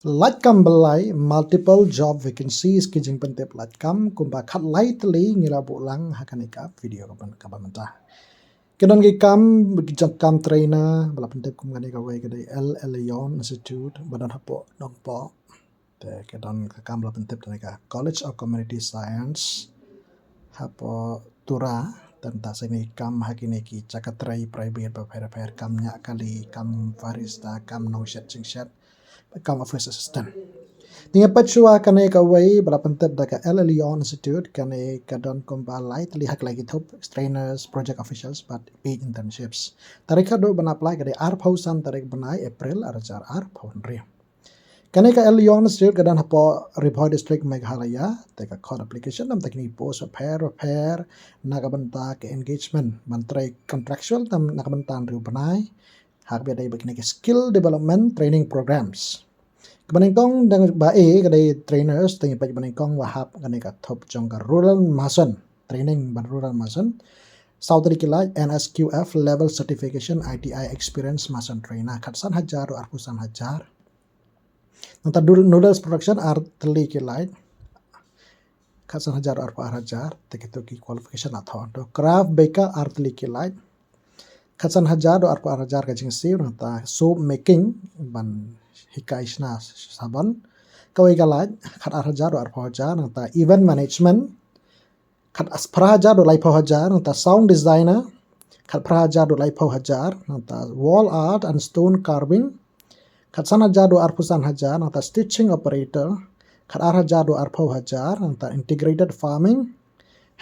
Latkam belai multiple job vacancies kijing pentep latkam kumba khat lightly ngira bulang hakanika video kaban mentah. Kedon ki kam kam trainer bala pentep kum ngani ka wai kedai L Leon Institute badan hapo dong po te kedon ka kam bala pentep tanika College of Community Science hapo tura tenta sini kam hakini ki cakatrai private ba phair kam nya kali kam farista kam no shet sing shet kam office assistant. Tinga pachua kane ka wai bala pentep daka L Leon Institute kane kadon kumba light hak lagi top trainers project officials but paid internships. Tarikha do bana apply kade pausan tarik banai April arjar paun ri. Kane ka L Leon Institute kadan hapo Report District Meghalaya teka code application nam tekni post pair nakabanta ke engagement mantrai contractual tam nakabantan ri banai hak bedai begini ke skill development training programs. Kebaningkong dengan bae kadai trainers tengi paj kebaningkong wahap kane ka top jong ka rural mason training ban rural mason Saudari kilai NSQF level certification ITI experience mason trainer khatsan hajar arpusan hajar nanta noodles production teli kilai khatsan hajar arpa hajar tekitu ki qualification athon to craft baker teli kilai khatsan hajar arpa hajar ka jingsi nanta soap making ban hikai isna saban kawai galaj khat hajar hajar nanta event management khat hajar do lai hajar nanta sound designer khat hajar do lai hajar nanta wall art and stone carving khat hajar do arpusan hajar nanta stitching operator khat hajar do hajar nanta integrated farming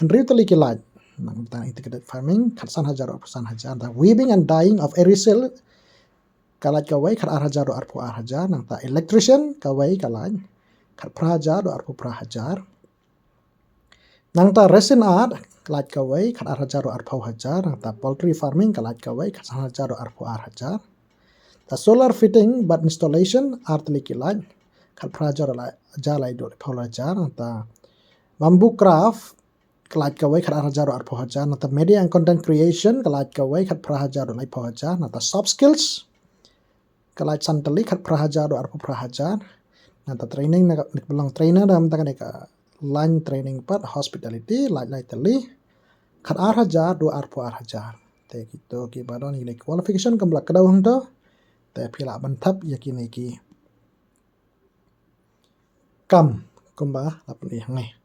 henry tali kilaj nanta integrated farming khat hajar arpusan hajar nanta weaving and dyeing of erisil kalaj kawai khat hajar do hajar nanta electrician kawai kalaj khat hajar do hajar nanta resin art kalaj kawai khat hajar do hajar nanta poultry farming kalaj kawai khat hajar do hajar ta solar fitting but installation art likilaj khat hajar jalai do hajar nanta bamboo craft kalaj kawai khat hajar do hajar nanta media and content creation kalaj kawai khat hajar do hajar nanta soft skills kalaj santali khat hajar do hajar nanta training nak belong trainer dalam tangan ka line training part hospitality lai tali khat hajar do hajar te gitu ki badon ini qualification kambla kada hunto te phila bantap yakini ki kam kumba apni hangai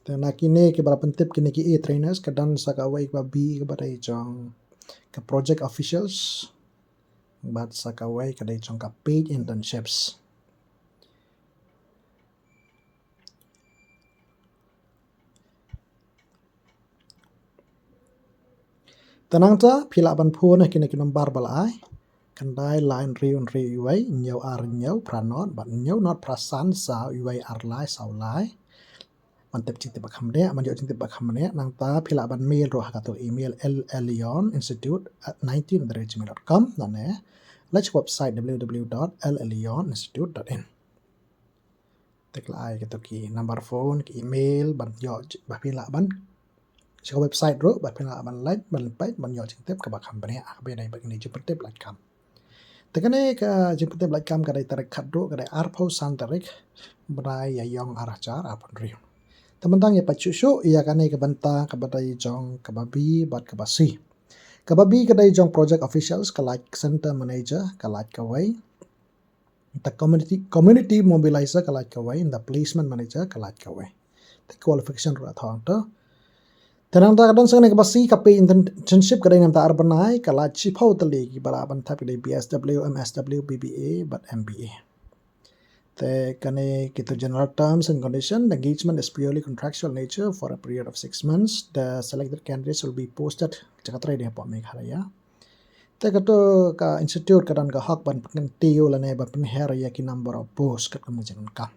dan kini ke bala pentip kini ki trainers kadan sakawai ka B ke badai jong ke project officials bat sakawai kadai jong ka paid internships tenang ta phila ban phun kini ki number bala ai kandai line riun ri wai nyau nyau pranot bat nyau not prasan sa wai lai sau lai mantep cinti bakam ne manjo cinti bakam ne nang ta phila ban mail ro hakato email leoninstitute@19@gmail.com nane let's website www.leoninstitute.in teklai gitu ki number phone ki email ban yo ba phila ban si website ro ba phila ban like ban pai ban yo cinti ka bakam ne be dai bagni jupete like tekane ka jupete like kam ka dai tarik khadro ka dai arpho san tarik brai ya yong arajar apun ri Tementang ya pacusu ia kane ke banta ke badai jong ke babi bat ke basi. Ke babi ke dai jong project officials ke like center manager ke like kawai. The community mobilizer ke like kawai, the placement manager ke like kawai. The qualification ro thong to. Tenang ta kadang sangane ke basi ke pay internship ke dai nam ta arbanai ke like chipau tali ki bara banta ke dai BSW, MSW, BBA but MBA. The general terms and condition, the engagement is purely contractual nature for a period of 6 months. The selected candidates will be posted Jakarta di Hapok Meghalaya. The ka institute kadan ka hak ban pentiu lane ban penher ya ki number of posts kat kemudian ka.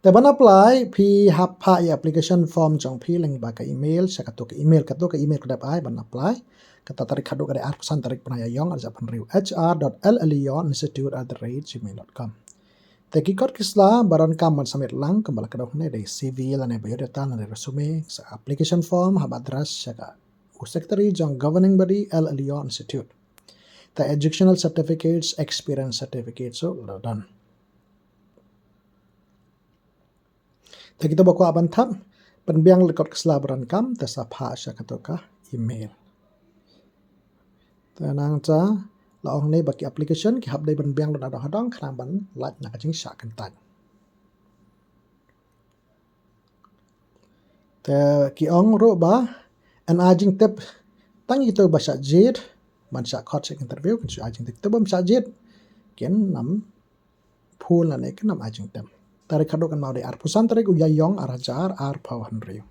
The ban apply pi hapa ya application form jong pi leng ba ka email sakato ka email kadap ai ban apply kata tarik kado kada arpusan tarik penayayong arja penriu hr.llioninstitute@gmail.com แต่กี่กดกิสลาบารันกำมันสมัยหลังกำบัลกระดกในได้ CV และใน biodata และใน resume สัก application form หับ address สักsecretary จง governing body L.L.O. Institute แต่ educational certificates experience certificates so dan แต่kitaบอกว่าบันทับเป็นเบียงlekot keselabaran kamแต่สภาสักตัวกะ email แต่นางจะเราเอาในบัก application ที่หับได้เป็นเบียงระดับhadang ขนาดบันลัดนักจึงสักกันตันแต่กี่องรู้บ่าอันอาจิงเต็บตั้งยี่ตัวบัชจีดมันสักคอร์สอินเทอร์วิวกันสักอาจิงเต็บตัวบัชจีดเขียนนำพูลนั่นเองนำอาจิงเต็บtarik kadokan mau de ar pusan tarik uyayong arajar ar pawan riu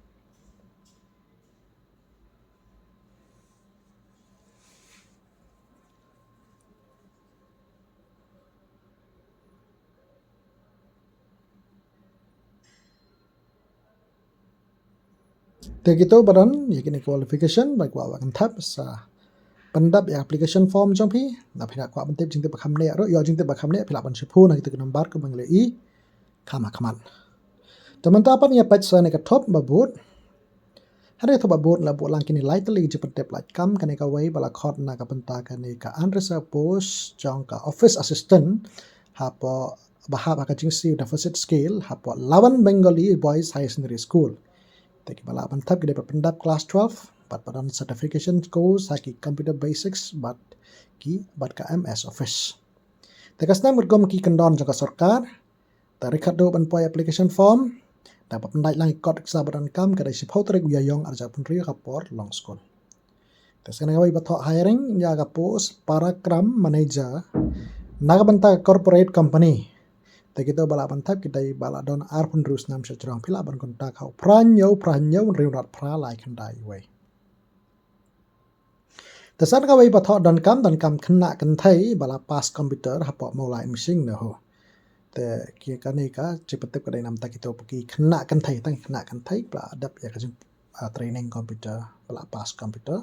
te gitu badan yakini qualification baik wa kan thap sa pandap ya application form jong phi na phina kwa bantep jingte bakham ne ro yo jingte bakham ne phila ban sipu na gitu number ko bangle i khama khaman teman-teman apa ni patch sa ne ka top babut hari to babut la bolang kini lightly je pantep like kam kan ka wai bala khot na ka panta kan ka unreserved post jong ka office assistant ha po bahab ka jingsi deficit skill ha po lawan Bengali boys high secondary school Taki bala bantap gede pendap class 12 but badan certification course haki computer basics but ka MS office. Tekas na murgom ki kendon jaka sarkar tarik khado ban poi application form dapat pendai lang ikot kesabaran kam kada sipau tarik uyayong arja punri kapor long school. Tes kana gawai bato hiring ya ka post parakram manager naga banta corporate company Tekito bala bantap kita bala don arpun rus nam sejrong pila ban kontak hau pranyo riunat pra lai kandai we. Tesan ka wei patho don kam khna kan thai bala pass computer hapo molai missing na ho. Te ki ka ni ka chipatep ka dai nam ta kito paki khna kan thai bala adap ya ka training computer bala pass computer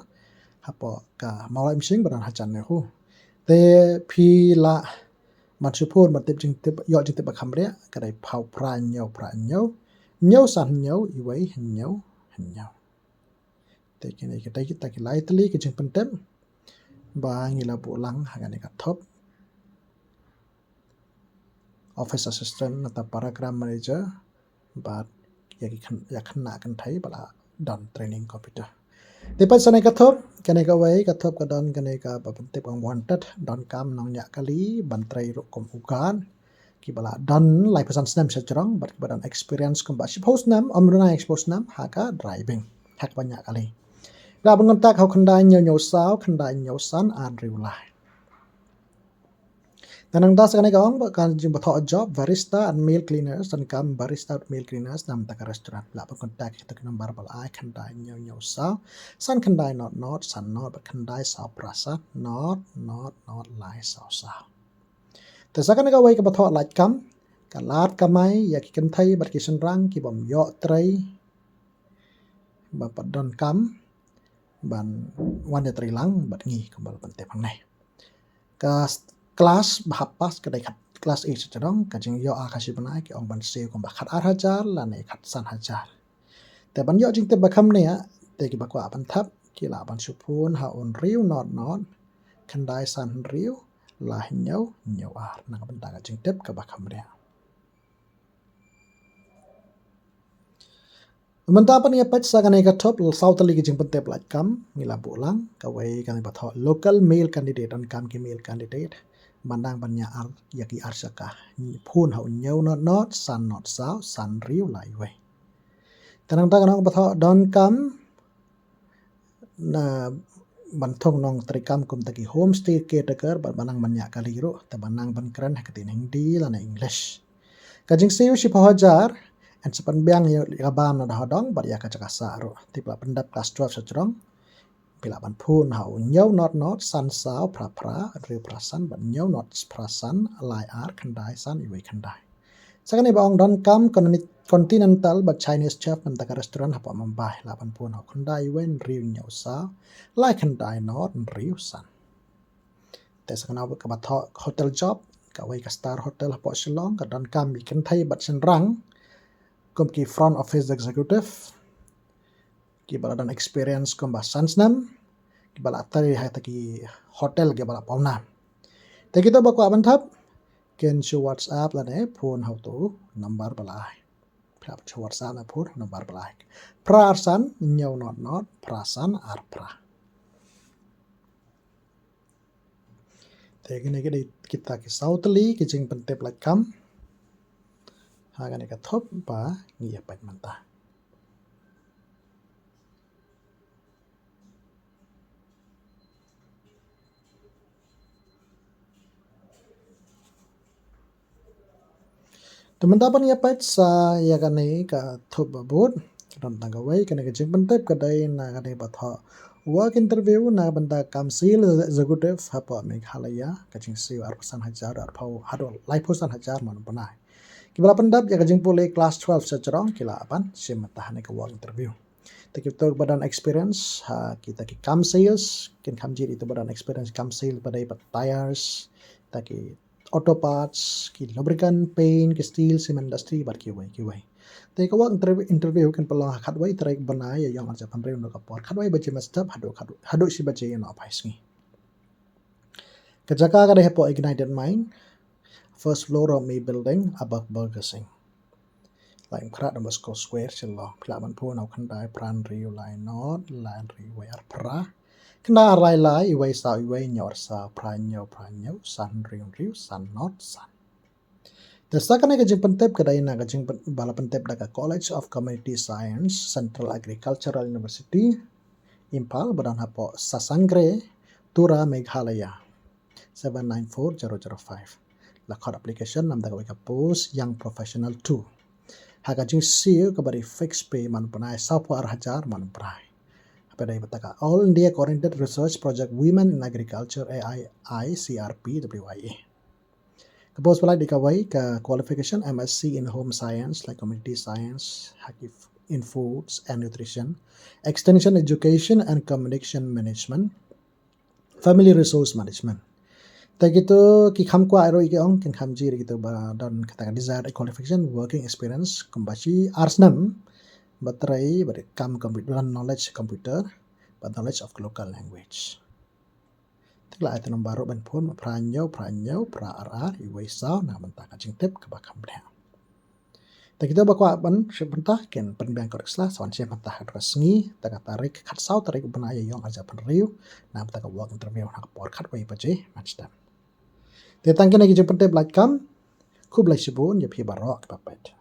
hapo ka molai missing badan hachan ne ho. Te pilaมันชื่อพูดมันเต็มจริงเต็มยอดจริงเต็มคำเรียก็ได้เผาพรายเหนียวสันเหนียวอีไว้เหนียวแต่กินไอ้ก็ได้กินแต่กินไล่ตลีก็จึงเป็นเต็มบางอย่างเราบุลังหากันในกับท็อป office assistant นับ paragram manager บาดอยากขนาดกันไทยบลาดอน training computer Tipat sana katop kaneka wai katop kadon kaneka babentip ang wanted don kam nong nya kali bantrai ro kom ukan ki bala don lai pesan snam sejrong bat badan experience kom ba suppose nam amruna expose nam haka driving hak banyak kali la bangontak hau khandai nyo sao khandai nyo san an riu lai Tanang das kaneka ong kan jing batho job barista and meal cleaners dan kam barista and meal cleaners nam tak restaurant la bangontak kita number bal ai khandai nyo sao san khandai not san not but khandai sao prasa not lai saoแต่สักกันก็ไว้กับบัทอหลายคำกันลาดกันไหมอยากกินไทยบัดกินรังกี่บ่มเยอะไตรบัดปัดดอนคำบันวันเดตรีลังบัดงี้ก็บัดปันเตพังในก็คลาสบับปัสก็ได้ขัดคลาสเอชจะต้องก็จึงเยอะอาคาชิบนายก็องบันเซลก็บัดขัดอาร์ฮัจาร์และในขัดสันฮัจาร์แต่บันเยอะจริงแต่บัดคำเนี่ยแต่กี่บักว่าบันทับกี่ลาบันชุพูนหาอนริวนอดคันได้สันริวlah nyau ar nang benda ka jing tep ka bakam dia Menta pa niya patch sa kanay ka top south ali jing pente plat kam ngila bulang ka wai kan ba tho local male candidate on kam ki male candidate bandang banya ar yaki ar saka phun hau nyau not san riu lai wai tanang ta kanang ba tho don kam na bantong nong trikam kum taki homestay caretaker banang banyak kali ro ta banang ban kran hakatin hindi lana english kajing sayo si pahajar and sepan biang ya ban na hadong bar ya kacaka saro tipla pendap class 12 sejrong pila ban phun hau nyau not san sao pra ri prasan ban nyau not prasan lai ar khandai san iwe khandai sakani ba ong don kam continental but Chinese chef nam taka restaurant hapa Mumbai laban pun ho khandai wen riu nyau sa lai khandai not riu san te sakana ka ba hotel job kawai ka star hotel hapo Shillong ka dan kam ikan thai bat sen rang kom ki front office executive ki bala dan experience kom ba sansnam ki bala tari hai taki hotel ki bala pauna te kita bakwa banthap ken chu WhatsApp la ne phone how to number bala prap chu WhatsApp na phone number bala pra arsan nyau not prasan ar pra te gini gini kita ki sautli ki jing pentep la kam ha gani ka thop ba ngi pat manta teman-teman ya pat sa ya gani ka thop babut dan tanggawai kena ke jing pentep kadai na gani batha work interview na banda kamsil executive hapa Meghalaya kajing siu arpasan hajar arpau hado laiposan hajar man panai kibala pendap ya kajing pole class 12 secerong kila apan sim tahane ke work interview kita badan experience ha kita ki kamsales kin kamjir itu badan experience kamsil pada tires taki auto parts ki lubricant paint ki steel cement industry bar ki wai te ka work interview kan pelang khatwai trai banai yang arja panreu no kapor khatwai baje mastap hado si baje no apais ngi kajaka ka hepo ignited mind first floor of me building above Burger Sing lain krat number square chelo plaman pun au khandai pran riu lai not lan ri wai ar pra kena rai lai wai sa wai nyor sa pranyo san riu san not san Tersakana kajing pentep kadai na kajing bala pentep daga College of Community Science Central Agricultural University Impal badan hapo Sasangre Tura Meghalaya 794005 lakot application nam daga wika post young professional 2 hakajing siu kabari fixed pay man panai sapo ar hajar man panai apa dai bataka All India Oriented Research Project Women in Agriculture AI CRP WIA Kapos pala dikawai ka qualification MSc in Home Science like Community Science, Hakif in Foods and Nutrition, Extension Education and Communication Management, Family Resource Management. Tak itu ki kham kwa ero iki ong kin kham jiri gitu ba dan kata desired qualification working experience kumbashi arsnam batrai bare kam computer knowledge computer but knowledge of local language. Tikla itu baru ban pun pranyo pra iwai sao na banta kajing tip ke bakam dia. Tak kita bakwa ban sebentah ken penbiang koreksla sawan sia banta hadras ngi tak tarik khat sao tarik benaya yong aja penriu na banta ka work interview na por khat wai baje matchdan. Te tangke na ki jepente blakam ku blai sibun ya pi barok papet.